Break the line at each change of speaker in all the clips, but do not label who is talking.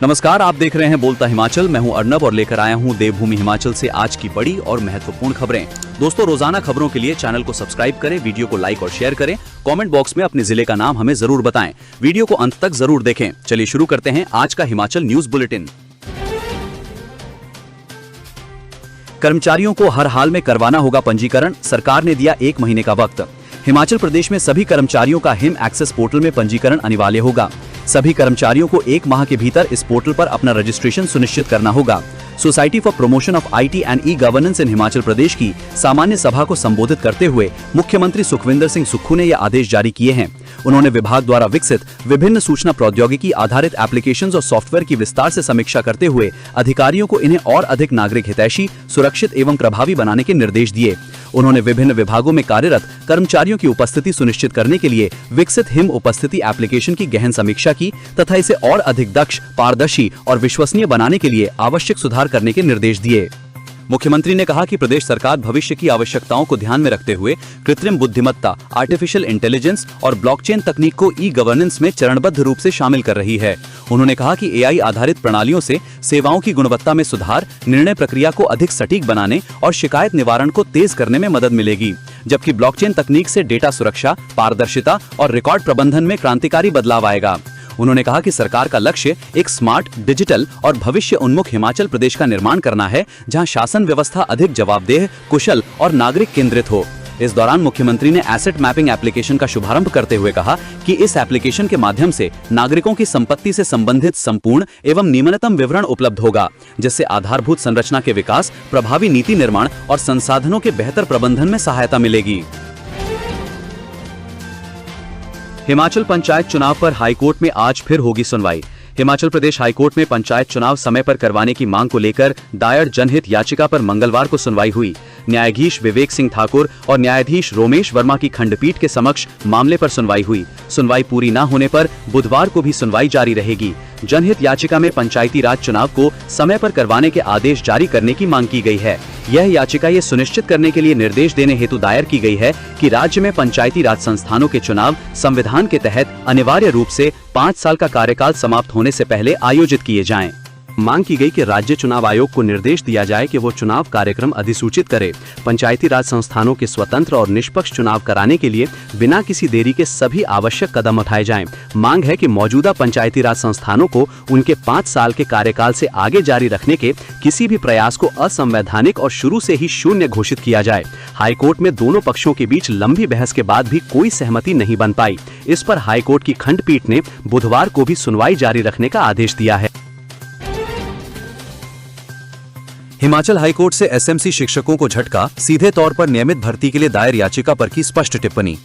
नमस्कार, आप देख रहे हैं बोलता हिमाचल। मैं हूं अर्नब और लेकर आया हूं देवभूमि हिमाचल से आज की बड़ी और महत्वपूर्ण खबरें। दोस्तों, रोजाना खबरों के लिए चैनल को सब्सक्राइब करें, वीडियो को लाइक और शेयर करें, कमेंट बॉक्स में अपने जिले का नाम हमें जरूर बताएं। वीडियो को अंत तक जरूर देखें। चलिए शुरू करते हैं आज का हिमाचल न्यूज बुलेटिन। कर्मचारियों को हर हाल में करवाना होगा पंजीकरण, सरकार ने दिया 1 महीने का वक्त। हिमाचल प्रदेश में सभी कर्मचारियों का हिम एक्सेस पोर्टल में पंजीकरण अनिवार्य होगा। सभी कर्मचारियों को 1 माह के भीतर इस पोर्टल पर अपना रजिस्ट्रेशन सुनिश्चित करना होगा। Society for promotion of IT and e governance in Himachal Pradesh की सामान्य सभा को संबोधित करते हुए मुख्यमंत्री सुखविंदर सिंह सुक्खू ने यह आदेश जारी किए हैं। उन्होंने विभाग द्वारा विकसित विभिन्न सूचना प्रौद्योगिकी आधारित एप्लीकेशंस और सॉफ्टवेयर की विस्तार से समीक्षा करते हुए अधिकारियों को इन्हें और अधिक नागरिक हितैषी, सुरक्षित एवं प्रभावी बनाने के निर्देश दिए। उन्होंने विभिन्न विभागों में कार्यरत कर्मचारियों की उपस्थिति सुनिश्चित करने के लिए विकसित हिम उपस्थिति एप्लीकेशन की गहन समीक्षा की तथा इसे और अधिक दक्ष, पारदर्शी और विश्वसनीय बनाने के लिए आवश्यक सुधार करने के निर्देश दिए। मुख्यमंत्री ने कहा कि प्रदेश सरकार भविष्य की आवश्यकताओं को ध्यान में रखते हुए कृत्रिम बुद्धिमत्ता, आर्टिफिशियल इंटेलिजेंस और ब्लॉकचेन तकनीक को ई-गवर्नेंस में चरणबद्ध रूप से शामिल कर रही है। उन्होंने कहा कि AI आधारित प्रणालियों से सेवाओं की गुणवत्ता में सुधार, निर्णय प्रक्रिया को अधिक सटीक बनाने और शिकायत निवारण को तेज करने में मदद मिलेगी, जबकि ब्लॉकचेन तकनीक से डेटा सुरक्षा, पारदर्शिता और रिकॉर्ड प्रबंधन में क्रांतिकारी बदलाव आएगा। उन्होंने कहा कि सरकार का लक्ष्य एक स्मार्ट, डिजिटल और भविष्य उन्मुख हिमाचल प्रदेश का निर्माण करना है, जहां शासन व्यवस्था अधिक जवाबदेह, कुशल और नागरिक केंद्रित हो। इस दौरान मुख्यमंत्री ने एसेट मैपिंग एप्लीकेशन का शुभारंभ करते हुए कहा कि इस एप्लीकेशन के माध्यम से नागरिकों की संपत्ति से संबंधित संपूर्ण एवं निम्नतम विवरण उपलब्ध होगा, जिससे आधारभूत संरचना के विकास, प्रभावी नीति निर्माण और संसाधनों के बेहतर प्रबंधन में सहायता मिलेगी। हिमाचल पंचायत चुनाव पर हाईकोर्ट में आज फिर होगी सुनवाई। हिमाचल प्रदेश हाईकोर्ट में पंचायत चुनाव समय पर करवाने की मांग को लेकर दायर जनहित याचिका पर मंगलवार को सुनवाई हुई। न्यायाधीश विवेक सिंह ठाकुर और न्यायाधीश रोमेश वर्मा की खंडपीठ के समक्ष मामले पर सुनवाई हुई। सुनवाई पूरी न होने पर बुधवार को भी सुनवाई जारी रहेगी। जनहित याचिका में पंचायती राज चुनाव को समय पर करवाने के आदेश जारी करने की मांग की गई है। यह याचिका ये सुनिश्चित करने के लिए निर्देश देने हेतु दायर की गई है कि राज्य में पंचायती राज संस्थानों के चुनाव संविधान के तहत अनिवार्य रूप से 5 साल का कार्यकाल समाप्त होने से पहले आयोजित किए जाएं। मांग की गई कि राज्य चुनाव आयोग को निर्देश दिया जाए कि वो चुनाव कार्यक्रम अधिसूचित करे। पंचायती राज संस्थानों के स्वतंत्र और निष्पक्ष चुनाव कराने के लिए बिना किसी देरी के सभी आवश्यक कदम उठाए जाएं। मांग है कि मौजूदा पंचायती राज संस्थानों को उनके 5 साल के कार्यकाल से आगे जारी रखने के किसी भी प्रयास को असंवैधानिक और शुरू से ही शून्य घोषित किया जाए। हाईकोर्ट में दोनों पक्षों के बीच लंबी बहस के बाद भी कोई सहमति नहीं बन पाई। इस पर हाईकोर्ट की खंडपीठ ने बुधवार को भी सुनवाई जारी रखने का आदेश दिया है। हिमाचल हाईकोर्ट से SMC शिक्षकों को झटका, सीधे तौर पर नियमित भर्ती के लिए दायर याचिका पर की स्पष्ट टिप्पणी।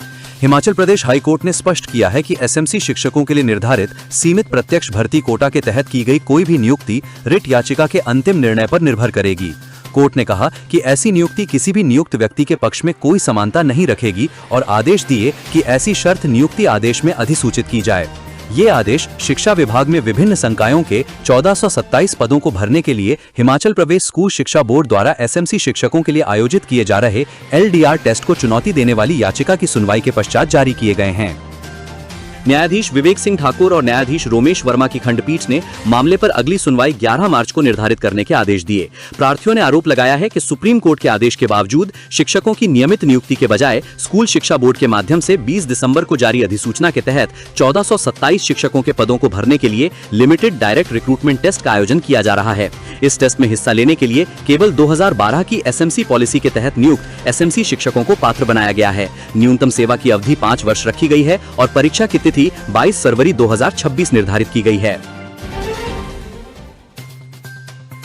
हिमाचल प्रदेश हाईकोर्ट ने स्पष्ट किया है कि SMC शिक्षकों के लिए निर्धारित सीमित प्रत्यक्ष भर्ती कोटा के तहत की गई कोई भी नियुक्ति रिट याचिका के अंतिम निर्णय पर निर्भर करेगी। कोर्ट ने कहा कि ऐसी नियुक्ति किसी भी नियुक्त व्यक्ति के पक्ष में कोई समानता नहीं रखेगी और आदेश दिए कि ऐसी शर्त नियुक्ति आदेश में अधिसूचित की जाए। ये आदेश शिक्षा विभाग में विभिन्न संकायों के 1427 पदों को भरने के लिए हिमाचल प्रदेश स्कूल शिक्षा बोर्ड द्वारा SMC शिक्षकों के लिए आयोजित किए जा रहे LDR टेस्ट को चुनौती देने वाली याचिका की सुनवाई के पश्चात जारी किए गए हैं। न्यायाधीश विवेक सिंह ठाकुर और न्यायाधीश रोमेश वर्मा की खंडपीठ ने मामले पर अगली सुनवाई 11 मार्च को निर्धारित करने के आदेश दिए। प्रार्थियों ने आरोप लगाया है कि सुप्रीम कोर्ट के आदेश के बावजूद शिक्षकों की नियमित नियुक्ति के बजाय स्कूल शिक्षा बोर्ड के माध्यम से 20 दिसंबर को जारी अधिसूचना के तहत 1427 शिक्षकों के पदों को भरने के लिए लिमिटेड डायरेक्ट रिक्रूटमेंट टेस्ट का आयोजन किया जा रहा है। इस टेस्ट में हिस्सा लेने के लिए केवल 2012 की SMC पॉलिसी के तहत नियुक्त SMC शिक्षकों को पात्र बनाया गया है। न्यूनतम सेवा की अवधि 5 वर्ष रखी गई है और परीक्षा की तिथि 22 फरवरी 2026 निर्धारित की गई है।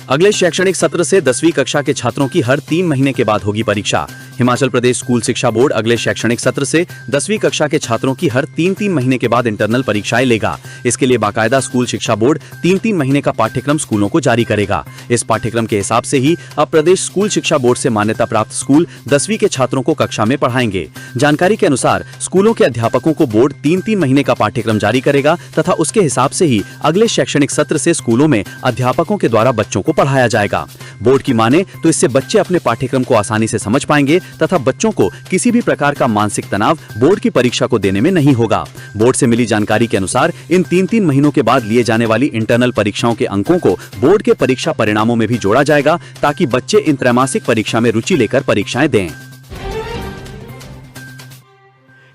अगले शैक्षणिक सत्र से 10वीं कक्षा के छात्रों की हर 3 महीने के बाद होगी परीक्षा। हिमाचल प्रदेश स्कूल शिक्षा बोर्ड अगले शैक्षणिक सत्र से 10वीं कक्षा के छात्रों की हर 3-3 महीने के बाद इंटरनल परीक्षाएं लेगा। इसके लिए बाकायदा स्कूल शिक्षा बोर्ड 3-3 महीने का पाठ्यक्रम स्कूलों को जारी करेगा। इस पाठ्यक्रम के हिसाब से ही अब प्रदेश स्कूल शिक्षा बोर्ड से मान्यता प्राप्त स्कूल 10वीं के छात्रों को कक्षा में पढ़ाएंगे। जानकारी के अनुसार स्कूलों के अध्यापकों को बोर्ड 3-3 महीने का पाठ्यक्रम जारी करेगा तथा उसके हिसाब से ही अगले शैक्षणिक सत्र से स्कूलों में अध्यापकों के द्वारा बच्चों को पढ़ाया जाएगा। बोर्ड की माने तो इससे बच्चे अपने पाठ्यक्रम को आसानी से समझ पाएंगे तथा बच्चों को किसी भी प्रकार का मानसिक तनाव बोर्ड की परीक्षा को देने में नहीं होगा। बोर्ड से मिली जानकारी के अनुसार इन 3-3 महीनों के बाद लिए जाने वाली इंटरनल परीक्षाओं के अंकों को बोर्ड के परीक्षा परिणामों में भी जोड़ा जाएगा, ताकि बच्चे इन त्रैमासिक परीक्षा में रुचि लेकर परीक्षाएं दें।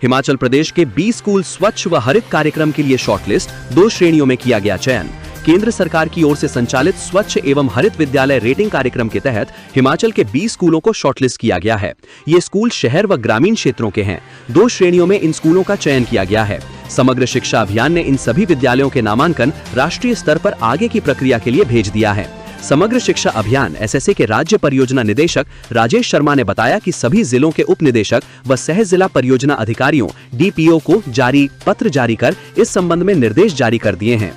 हिमाचल प्रदेश के 20 स्कूल स्वच्छ व हरित कार्यक्रम के लिए शॉर्टलिस्ट 2 श्रेणियों में किया गया चयन। केंद्र सरकार की ओर से संचालित स्वच्छ एवं हरित विद्यालय रेटिंग कार्यक्रम के तहत हिमाचल के 20 स्कूलों को शॉर्टलिस्ट किया गया है। ये स्कूल शहर व ग्रामीण क्षेत्रों के हैं। 2 श्रेणियों में इन स्कूलों का चयन किया गया है। समग्र शिक्षा अभियान ने इन सभी विद्यालयों के नामांकन राष्ट्रीय स्तर पर आगे की प्रक्रिया के लिए भेज दिया है। समग्र शिक्षा अभियान एसएसए के राज्य परियोजना निदेशक राजेश शर्मा ने बताया कि सभी जिलों के उप निदेशक व सह जिला परियोजना अधिकारियों डीपीओ को पत्र जारी कर इस संबंध में निर्देश जारी कर दिए हैं।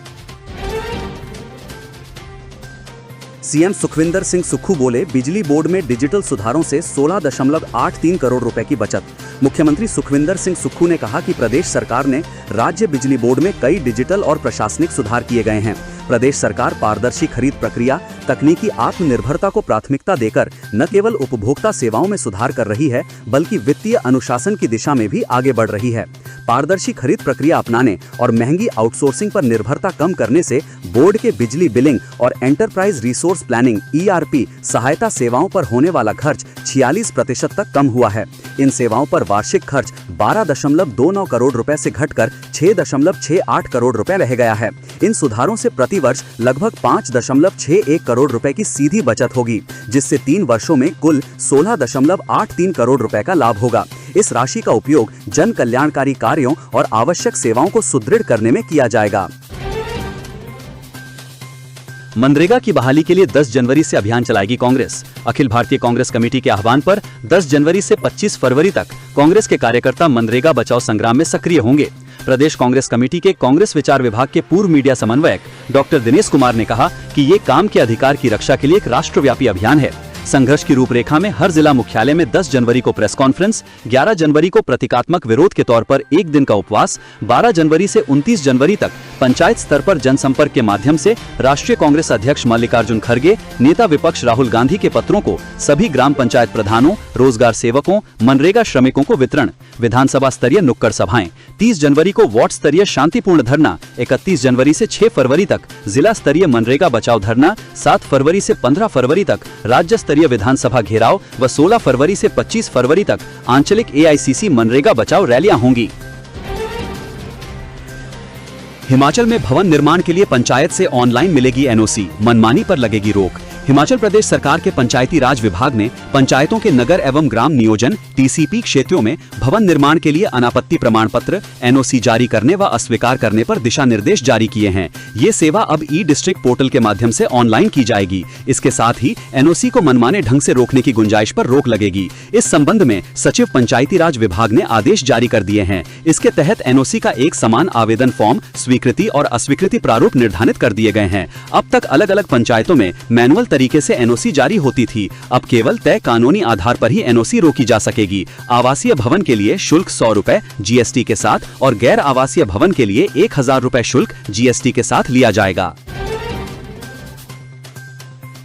सीएम सुखविंदर सिंह सुक्खू बोले, बिजली बोर्ड में डिजिटल सुधारों से 16.83 करोड़ रुपए की बचत। मुख्यमंत्री सुखविंदर सिंह सुक्खू ने कहा कि प्रदेश सरकार ने राज्य बिजली बोर्ड में कई डिजिटल और प्रशासनिक सुधार किए गए हैं। प्रदेश सरकार पारदर्शी खरीद प्रक्रिया, तकनीकी आत्मनिर्भरता को प्राथमिकता देकर न केवल उपभोक्ता सेवाओं में सुधार कर रही है, बल्कि वित्तीय अनुशासन की दिशा में भी आगे बढ़ रही है। पारदर्शी खरीद प्रक्रिया अपनाने और महंगी आउटसोर्सिंग पर निर्भरता कम करने से बोर्ड के बिजली बिलिंग और एंटरप्राइज रिसोर्स प्लानिंग ERP सहायता सेवाओं पर होने वाला खर्च 46% तक कम हुआ है। इन सेवाओं पर वार्षिक खर्च 12.29 करोड़ रुपए से घटकर 6.68 करोड़ रुपए रह गया है। इन सुधारों से प्रतिवर्ष लगभग 5.61 करोड़ रुपए की सीधी बचत होगी, जिससे 3 वर्षों में कुल 16.83 करोड़ रुपए का लाभ होगा। इस राशि का उपयोग जन कल्याणकारी कार्यों और आवश्यक सेवाओं को सुदृढ़ करने में किया जाएगा। मनरेगा की बहाली के लिए 10 जनवरी से अभियान चलाएगी कांग्रेस। अखिल भारतीय कांग्रेस कमेटी के आह्वान पर 10 जनवरी से 25 फरवरी तक कांग्रेस के कार्यकर्ता मनरेगा बचाओ संग्राम में सक्रिय होंगे। प्रदेश कांग्रेस कमेटी के कांग्रेस विचार विभाग के पूर्व मीडिया समन्वयक डॉक्टर दिनेश कुमार ने कहा कि ये काम के अधिकार की रक्षा के लिए एक राष्ट्रव्यापी अभियान है। संघर्ष की रूपरेखा में हर जिला मुख्यालय में 10 जनवरी को प्रेस कॉन्फ्रेंस, 11 जनवरी को प्रतीकात्मक विरोध के तौर पर 1 दिन का उपवास, 12 जनवरी से 29 जनवरी तक पंचायत स्तर पर जनसंपर्क के माध्यम से राष्ट्रीय कांग्रेस अध्यक्ष मल्लिकार्जुन खड़गे, नेता विपक्ष राहुल गांधी के पत्रों को सभी ग्राम पंचायत प्रधानों, रोजगार सेवकों, मनरेगा श्रमिकों को वितरण, विधानसभा स्तरीय नुक्कड़ सभाएं, 30 जनवरी को वार्ड स्तरीय शांतिपूर्ण धरना, 31 जनवरी से 6 फरवरी तक जिला स्तरीय मनरेगा बचाओ धरना, 7 फरवरी से 15 फरवरी तक राज्य स्तरीय विधानसभा घेराव व 16 फरवरी से 25 फरवरी तक आंचलिक AICC मनरेगा बचाओ रैलियां होंगी। हिमाचल में भवन निर्माण के लिए पंचायत से ऑनलाइन मिलेगी NOC, मनमानी पर लगेगी रोक। हिमाचल प्रदेश सरकार के पंचायती राज विभाग ने पंचायतों के नगर एवं ग्राम नियोजन TCP क्षेत्रों में भवन निर्माण के लिए अनापत्ति प्रमाण पत्र NOC जारी करने व अस्वीकार करने पर दिशा निर्देश जारी किए हैं। ये सेवा अब ई-डिस्ट्रिक्ट पोर्टल के माध्यम से ऑनलाइन की जाएगी। इसके साथ ही NOC को मनमाने ढंग से रोकने की गुंजाइश पर रोक लगेगी। इस संबंध में सचिव पंचायती राज विभाग ने आदेश जारी कर दिए हैं। इसके तहत NOC का एक समान आवेदन फॉर्म, स्वीकृति और अस्वीकृति प्रारूप निर्धारित कर दिए गए हैं। अब तक अलग अलग पंचायतों में मैनुअल तरीके से NOC जारी होती थी। अब केवल तय कानूनी आधार पर ही NOC रोकी जा सकेगी। आवासीय भवन के लिए शुल्क 100 रुपए GST के साथ और गैर आवासीय भवन के लिए 1000 रुपए शुल्क GST के साथ लिया जाएगा।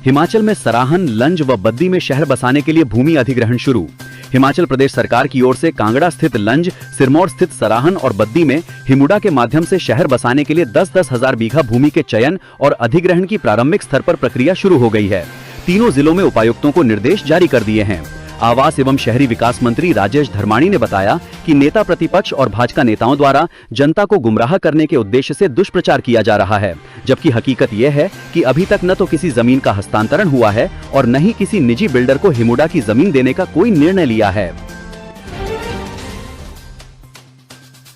हिमाचल में सराहन, लंज व बद्दी में शहर बसाने के लिए भूमि अधिग्रहण शुरू। हिमाचल प्रदेश सरकार की ओर से कांगड़ा स्थित लंज, सिरमौर स्थित सराहन और बद्दी में हिमुडा के माध्यम से शहर बसाने के लिए 10-10 हजार बीघा भूमि के चयन और अधिग्रहण की प्रारंभिक स्तर पर प्रक्रिया शुरू हो गई है। तीनों जिलों में उपायुक्तों को निर्देश जारी कर दिए हैं। आवास एवं शहरी विकास मंत्री राजेश धर्माणी ने बताया कि नेता प्रतिपक्ष और भाजपा नेताओं द्वारा जनता को गुमराह करने के उद्देश्य से दुष्प्रचार किया जा रहा है, जबकि हकीकत यह है कि अभी तक न तो किसी जमीन का हस्तांतरण हुआ है और न ही किसी निजी बिल्डर को हिमुडा की जमीन देने का कोई निर्णय लिया है।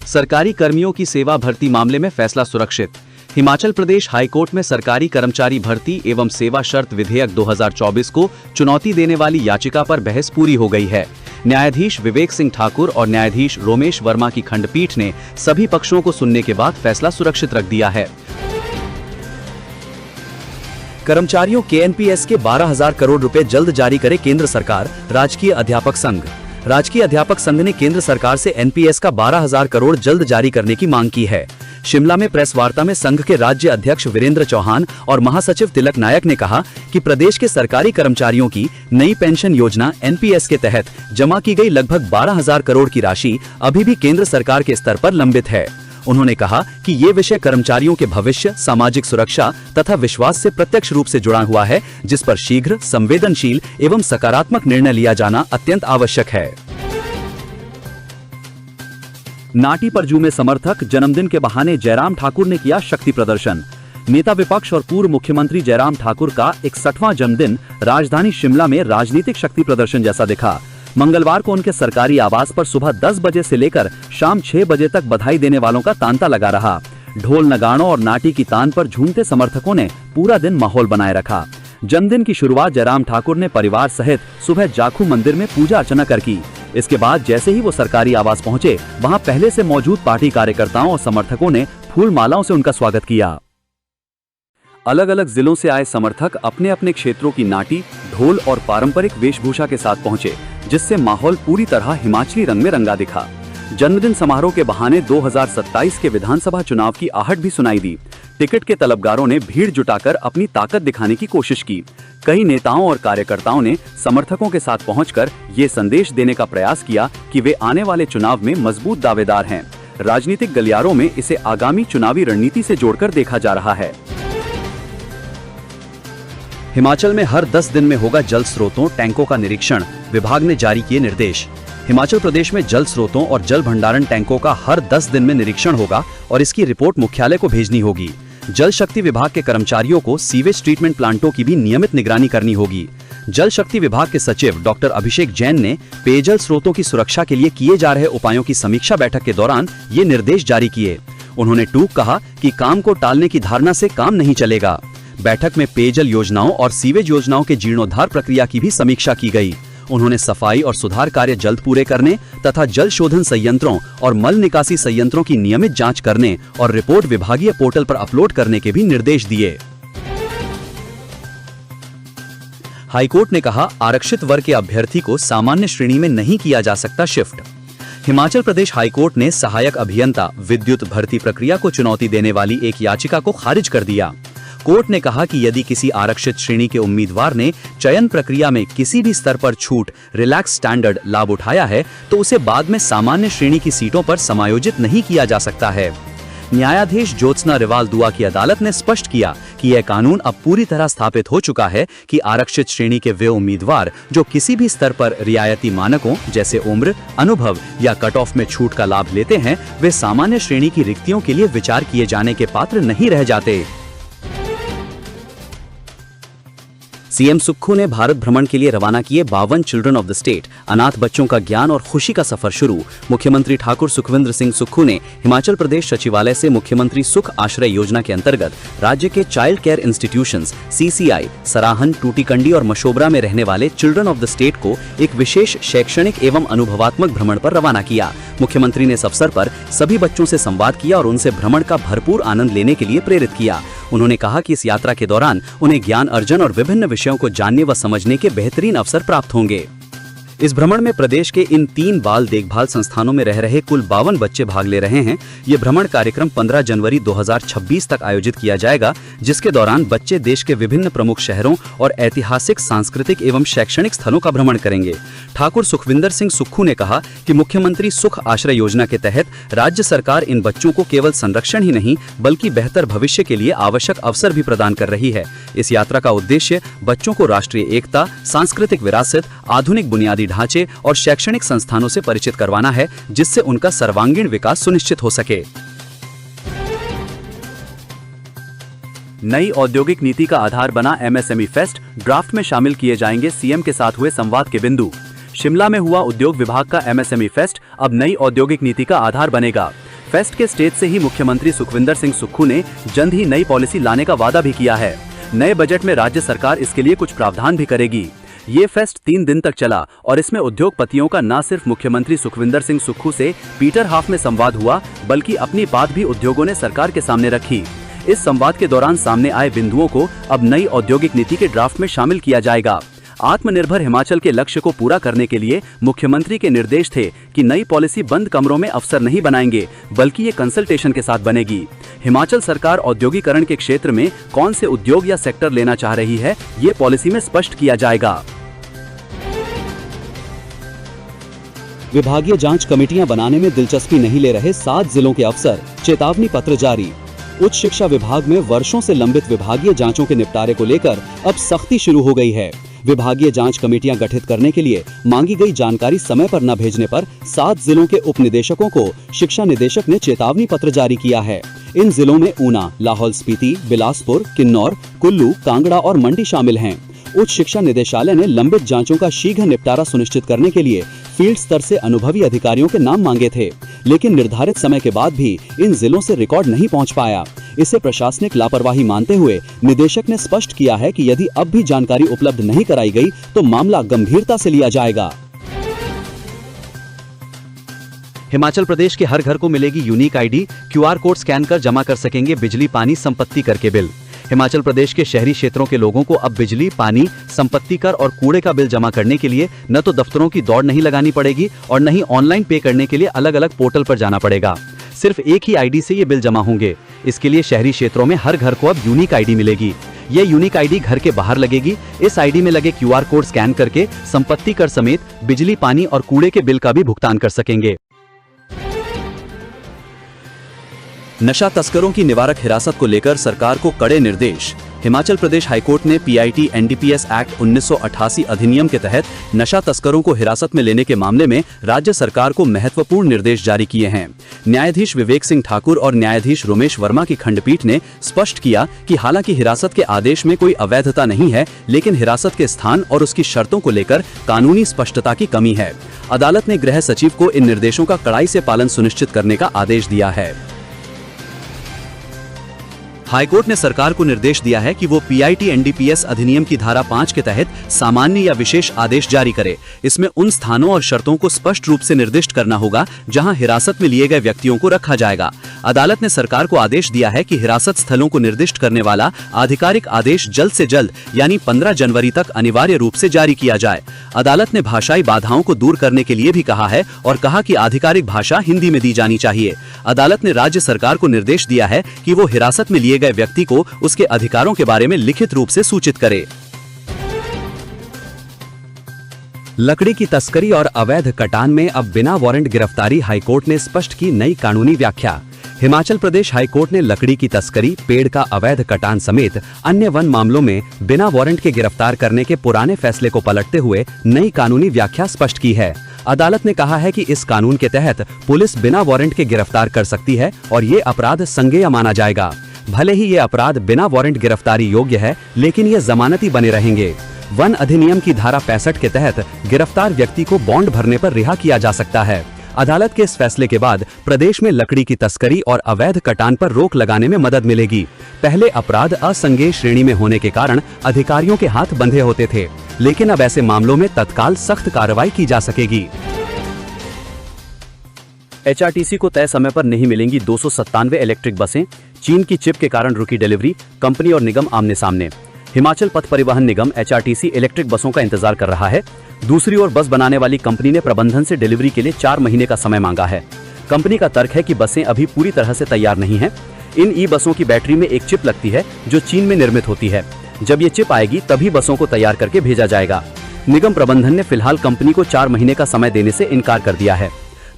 सरकारी कर्मियों की सेवा भर्ती मामले में फैसला सुरक्षित। हिमाचल प्रदेश हाईकोर्ट में सरकारी कर्मचारी भर्ती एवं सेवा शर्त विधेयक 2024 को चुनौती देने वाली याचिका पर बहस पूरी हो गई है। न्यायाधीश विवेक सिंह ठाकुर और न्यायाधीश रोमेश वर्मा की खंडपीठ ने सभी पक्षों को सुनने के बाद फैसला सुरक्षित रख दिया है। कर्मचारियों के NPS के 12,000 करोड़ रुपए जल्द जारी करे केंद्र सरकार, राजकीय अध्यापक संघ। राजकीय अध्यापक संघ ने केंद्र सरकार से NPS का 12,000 करोड़ जल्द जारी करने की मांग की है। शिमला में प्रेस वार्ता में संघ के राज्य अध्यक्ष वीरेंद्र चौहान और महासचिव तिलक नायक ने कहा कि प्रदेश के सरकारी कर्मचारियों की नई पेंशन योजना एनपीएस के तहत जमा की गई लगभग 12,000 करोड़ की राशि अभी भी केंद्र सरकार के स्तर पर लंबित है। उन्होंने कहा कि ये विषय कर्मचारियों के भविष्य, सामाजिक सुरक्षा तथा विश्वास से प्रत्यक्ष रूप से जुड़ा हुआ है, जिस पर शीघ्र, संवेदनशील एवं सकारात्मक निर्णय लिया जाना अत्यंत आवश्यक है। नाटी परजू में समर्थक जन्मदिन के बहाने जयराम ठाकुर ने किया शक्ति प्रदर्शन। नेता विपक्ष और पूर्व मुख्यमंत्री जयराम ठाकुर का 61वां जन्मदिन राजधानी शिमला में राजनीतिक शक्ति प्रदर्शन जैसा दिखा। मंगलवार को उनके सरकारी आवास पर सुबह 10 बजे से लेकर शाम 6 बजे तक बधाई देने वालों का तांता लगा रहा। ढोल नगाड़ों और नाटी की तान पर झूमते समर्थकों ने पूरा दिन माहौल बनाए रखा। जन्मदिन की शुरुआत जयराम ठाकुर ने परिवार सहित सुबह जाखू मंदिर में पूजा अर्चना कर की। इसके बाद जैसे ही वो सरकारी आवास पहुंचे, वहां पहले से मौजूद पार्टी कार्यकर्ताओं और समर्थकों ने फूल मालाओं से उनका स्वागत किया। अलग अलग जिलों से आए समर्थक अपने अपने क्षेत्रों की नाटी, ढोल और पारंपरिक वेशभूषा के साथ पहुंचे, जिससे माहौल पूरी तरह हिमाचली रंग में रंगा दिखा। जन्मदिन समारोह के बहाने 2027 के विधानसभा चुनाव की आहट भी सुनाई दी। टिकट के तलबगारों ने भीड़ जुटाकर अपनी ताकत दिखाने की कोशिश की। कई नेताओं और कार्यकर्ताओं ने समर्थकों के साथ पहुंचकर ये संदेश देने का प्रयास किया कि वे आने वाले चुनाव में मजबूत दावेदार हैं। राजनीतिक गलियारों में इसे आगामी चुनावी रणनीति से जोड़कर देखा जा रहा है। हिमाचल में हर 10 दिन में होगा जल स्रोतों, टैंकों का निरीक्षण, विभाग ने जारी किए निर्देश। हिमाचल प्रदेश में जल स्रोतों और जल भंडारण टैंकों का हर 10 दिन में निरीक्षण होगा और इसकी रिपोर्ट मुख्यालय को भेजनी होगी। जल शक्ति विभाग के कर्मचारियों को सीवेज ट्रीटमेंट प्लांटों की भी नियमित निगरानी करनी होगी। जल शक्ति विभाग के सचिव डॉक्टर अभिषेक जैन ने पेयजल स्रोतों की सुरक्षा के लिए किए जा रहे उपायों की समीक्षा बैठक के दौरान ये निर्देश जारी किए। उन्होंने टूक कहा कि काम को टालने की धारणा से काम नहीं चलेगा। बैठक में पेयजल योजनाओं और सीवेज योजनाओं के जीर्णोद्धार प्रक्रिया की भी समीक्षा की गई। उन्होंने सफाई और सुधार कार्य जल्द पूरे करने तथा जल शोधन संयंत्रों और मल निकासी संयंत्रों की नियमित जांच करने और रिपोर्ट विभागीय पोर्टल पर अपलोड करने के भी निर्देश दिए। हाईकोर्ट ने कहा, आरक्षित वर्ग के अभ्यर्थी को सामान्य श्रेणी में नहीं किया जा सकता शिफ्ट। हिमाचल प्रदेश हाईकोर्ट ने सहायक अभियंता विद्युत भर्ती प्रक्रिया को चुनौती देने वाली एक याचिका को खारिज कर दिया। कोर्ट ने कहा कि यदि किसी आरक्षित श्रेणी के उम्मीदवार ने चयन प्रक्रिया में किसी भी स्तर पर छूट, रिलैक्स स्टैंडर्ड लाभ उठाया है, तो उसे बाद में सामान्य श्रेणी की सीटों पर समायोजित नहीं किया जा सकता है। न्यायाधीश ज्योत्सना रिवाल दुआ की अदालत ने स्पष्ट किया कि यह कानून अब पूरी तरह स्थापित हो चुका है कि आरक्षित श्रेणी के वे उम्मीदवार जो किसी भी स्तर पर रियायती मानकों जैसे उम्र, अनुभव या कट ऑफ में छूट का लाभ लेते हैं, वे सामान्य श्रेणी की रिक्तियों के लिए विचार किए जाने के पात्र नहीं रह जाते। सीएम सुक्खू ने भारत भ्रमण के लिए रवाना किए 52 चिल्ड्रन ऑफ द स्टेट, अनाथ बच्चों का ज्ञान और खुशी का सफर शुरू। मुख्यमंत्री ठाकुर सुखविंदर सिंह सुक्खू ने हिमाचल प्रदेश सचिवालय से मुख्यमंत्री सुख आश्रय योजना के अंतर्गत राज्य के child care institutions CCI, Sarahan, Tutikandi और मशोबरा में रहने वाले चिल्ड्रन ऑफ द स्टेट को एक विशेष शैक्षणिक एवं अनुभवात्मक भ्रमण पर रवाना किया। मुख्यमंत्री ने इस अवसर पर सभी बच्चों से संवाद किया और उनसे भ्रमण का भरपूर आनंद लेने के लिए प्रेरित किया। उन्होंने कहा कि इस यात्रा के दौरान उन्हें ज्ञान अर्जन और विभिन्न विषयों को जानने व समझने के बेहतरीन अवसर प्राप्त होंगे। इस भ्रमण में प्रदेश के इन 3 बाल देखभाल संस्थानों में रह रहे कुल 52 बच्चे भाग ले रहे हैं। ये भ्रमण कार्यक्रम 15 जनवरी 2026 तक आयोजित किया जाएगा, जिसके दौरान बच्चे देश के विभिन्न प्रमुख शहरों और ऐतिहासिक, सांस्कृतिक एवं शैक्षणिक स्थलों का भ्रमण करेंगे। ठाकुर सुखविंदर सिंह सुक्खू ने कहा कि मुख्यमंत्री सुख आश्रय योजना के तहत राज्य सरकार इन बच्चों को केवल संरक्षण ही नहीं बल्कि बेहतर भविष्य के लिए आवश्यक अवसर भी प्रदान कर रही है। इस यात्रा का उद्देश्य बच्चों को राष्ट्रीय एकता, सांस्कृतिक विरासत, आधुनिक बुनियादी ढांचे और शैक्षणिक संस्थानों से परिचित करवाना है, जिससे उनका सर्वांगीण विकास सुनिश्चित हो सके। नई औद्योगिक नीति का आधार बना MSME फेस्ट, ड्राफ्ट में शामिल किए जाएंगे सीएम के साथ हुए संवाद के बिंदु। शिमला में हुआ उद्योग विभाग का MSME फेस्ट अब नई औद्योगिक नीति का आधार बनेगा। फेस्ट के स्टेज से ही मुख्यमंत्री सुखविंदर सिंह सुक्खू ने जल्द ही नई पॉलिसी लाने का वादा भी किया है। नए बजट में राज्य सरकार इसके लिए कुछ प्रावधान भी करेगी। ये फेस्ट 3 दिन तक चला और इसमें उद्योगपतियों का न सिर्फ मुख्यमंत्री सुखविंदर सिंह सुक्खू से पीटर हाफ में संवाद हुआ, बल्कि अपनी बात भी उद्योगों ने सरकार के सामने रखी। इस संवाद के दौरान सामने आए बिंदुओं को अब नई औद्योगिक नीति के ड्राफ्ट में शामिल किया जाएगा। आत्मनिर्भर हिमाचल के लक्ष्य को पूरा करने के लिए मुख्यमंत्री के निर्देश थे कि नई पॉलिसी बंद कमरों में अफसर नहीं बनाएंगे, बल्कि ये कंसल्टेशन के साथ बनेगी। हिमाचल सरकार औद्योगिकरण के क्षेत्र में कौन से उद्योग या सेक्टर लेना चाह रही है, ये पॉलिसी में स्पष्ट किया जाएगा। विभागीय जांच कमेटियां बनाने में दिलचस्पी नहीं ले रहे 7 जिलों के अफसर, चेतावनी पत्र जारी। उच्च शिक्षा विभाग में वर्षों से लंबित विभागीय जांचों के निपटारे को लेकर अब सख्ती शुरू हो गई है। विभागीय जांच कमेटियां गठित करने के लिए मांगी गई जानकारी समय पर न भेजने पर 7 जिलों के उप निदेशकों को शिक्षा निदेशक ने चेतावनी पत्र जारी किया है। इन जिलों में ऊना, लाहौल स्पीति, बिलासपुर, किन्नौर, कुल्लू, कांगड़ा और मंडी शामिल हैं। उच्च शिक्षा निदेशालय ने लंबित जांचों का शीघ्र निपटारा सुनिश्चित करने के लिए फील्ड स्तर से अनुभवी अधिकारियों के नाम मांगे थे, लेकिन निर्धारित समय के बाद भी इन जिलों से रिकॉर्ड नहीं पहुंच पाया। इसे प्रशासनिक लापरवाही मानते हुए निदेशक ने स्पष्ट किया है कि यदि अब भी जानकारी उपलब्ध नहीं कराई गई तो मामला गंभीरता से लिया जाएगा। हिमाचल प्रदेश के हर घर को मिलेगी unique ID, QR code scan कर जमा कर सकेंगे बिजली, पानी, संपत्ति कर के बिल। हिमाचल प्रदेश के शहरी क्षेत्रों के लोगों को अब बिजली, पानी, संपत्ति कर और कूड़े का बिल जमा करने के लिए न तो दफ्तरों की दौड़ नहीं लगानी पड़ेगी और न ही ऑनलाइन पे करने के लिए अलग अलग पोर्टल पर जाना पड़ेगा। सिर्फ एक ही आईडी से ये बिल जमा होंगे। इसके लिए शहरी क्षेत्रों में हर घर को अब यूनिक आईडी मिलेगी। ये यूनिक आईडी घर के बाहर लगेगी। इस आईडी में लगे QR कोड स्कैन करके संपत्ति कर समेत बिजली, पानी और कूड़े के बिल का भी भुगतान कर सकेंगे। नशा तस्करों की निवारक हिरासत को लेकर सरकार को कड़े निर्देश। हिमाचल प्रदेश हाईकोर्ट ने PIT NDPS एक्ट 1988 अधिनियम के तहत नशा तस्करों को हिरासत में लेने के मामले में राज्य सरकार को महत्वपूर्ण निर्देश जारी किए हैं। न्यायाधीश विवेक सिंह ठाकुर और न्यायाधीश रोमेश वर्मा की खंडपीठ ने स्पष्ट किया कि हालांकि हिरासत के आदेश में कोई अवैधता नहीं है, लेकिन हिरासत के स्थान और उसकी शर्तों को लेकर कानूनी स्पष्टता की कमी है। अदालत ने गृह सचिव को इन निर्देशों का कड़ाई से पालन सुनिश्चित करने का आदेश दिया है। हाईकोर्ट ने सरकार को निर्देश दिया है कि वो PIT NDPS अधिनियम की धारा 5 के तहत सामान्य या विशेष आदेश जारी करे। इसमें उन स्थानों और शर्तों को स्पष्ट रूप से निर्दिष्ट करना होगा जहां हिरासत में लिए गए व्यक्तियों को रखा जाएगा। अदालत ने सरकार को आदेश दिया है कि हिरासत स्थलों को निर्दिष्ट करने वाला आधिकारिक आदेश जल्द से जल्द यानी 15 जनवरी तक अनिवार्य रूप से जारी किया जाए। अदालत ने भाषाई बाधाओं को दूर करने के लिए भी कहा है और कहा कि आधिकारिक भाषा हिंदी में दी जानी चाहिए। अदालत ने राज्य सरकार को निर्देश दिया है कि वो हिरासत में लिए गए व्यक्ति को उसके अधिकारों के बारे में लिखित रूप से सूचित करे। लकड़ी की तस्करी और अवैध कटान में अब बिना वारंट गिरफ्तारी, हाईकोर्ट ने स्पष्ट की नई कानूनी व्याख्या। हिमाचल प्रदेश हाईकोर्ट ने लकड़ी की तस्करी, पेड़ का अवैध कटान समेत अन्य वन मामलों में बिना वारंट के गिरफ्तार करने के पुराने फैसले को पलटते हुए नई कानूनी व्याख्या स्पष्ट की है। अदालत ने कहा है कि इस कानून के तहत पुलिस बिना वारंट के गिरफ्तार कर सकती है और ये अपराध संज्ञेय माना जाएगा। भले ही ये अपराध बिना वारंट गिरफ्तारी योग्य है, लेकिन ये जमानती बने रहेंगे। वन अधिनियम की धारा 65 के तहत गिरफ्तार व्यक्ति को बॉन्ड भरने पर रिहा किया जा सकता है। अदालत के इस फैसले के बाद प्रदेश में लकड़ी की तस्करी और अवैध कटान पर रोक लगाने में मदद मिलेगी। पहले अपराध असंज्ञेय श्रेणी में होने के कारण अधिकारियों के हाथ बंधे होते थे, लेकिन अब ऐसे मामलों में तत्काल सख्त कार्रवाई की जा सकेगी। HRTC को तय समय पर नहीं मिलेंगी 297 इलेक्ट्रिक बसें, चीन की चिप के कारण रुकी डिलीवरी, कंपनी और निगम आमने सामने। हिमाचल पथ परिवहन निगम HRTC इलेक्ट्रिक बसों का इंतजार कर रहा है। दूसरी ओर बस बनाने वाली कंपनी ने प्रबंधन से डिलीवरी के लिए 4 महीने का समय मांगा है। कंपनी का तर्क है कि बसें अभी पूरी तरह से तैयार नहीं हैं। इन ई-बसों की बैटरी में एक चिप लगती है जो चीन में निर्मित होती है। जब ये चिप आएगी तभी बसों को तैयार करके भेजा जाएगा। निगम प्रबंधन ने फिलहाल कंपनी को 4 महीने का समय देने से इनकार कर दिया है।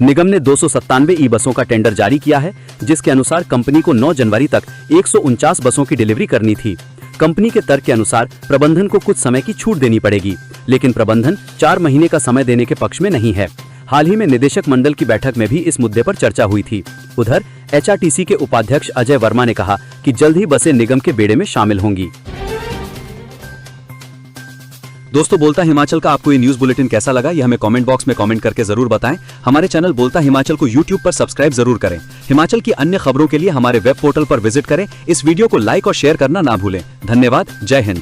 निगम ने 297 ई-बसों का टेंडर जारी किया है, जिसके अनुसार कंपनी को 9 जनवरी तक 149 बसों की डिलीवरी करनी थी। कंपनी के तर्क के अनुसार प्रबंधन को कुछ समय की छूट देनी पड़ेगी, लेकिन प्रबंधन 4 महीने का समय देने के पक्ष में नहीं है। हाल ही में निदेशक मंडल की बैठक में भी इस मुद्दे पर चर्चा हुई थी। उधर HRTC के उपाध्यक्ष अजय वर्मा ने कहा कि जल्द ही बसें निगम के बेड़े में शामिल होंगी। दोस्तों, बोलता हिमाचल का आपको ये न्यूज बुलेटिन कैसा लगा, ये हमें कमेंट बॉक्स में कमेंट करके जरूर बताएं। हमारे चैनल बोलता हिमाचल को YouTube पर सब्सक्राइब जरूर करें। हिमाचल की अन्य खबरों के लिए हमारे वेब पोर्टल पर विजिट करें। इस वीडियो को लाइक और शेयर करना ना भूलें। धन्यवाद। जय हिंद।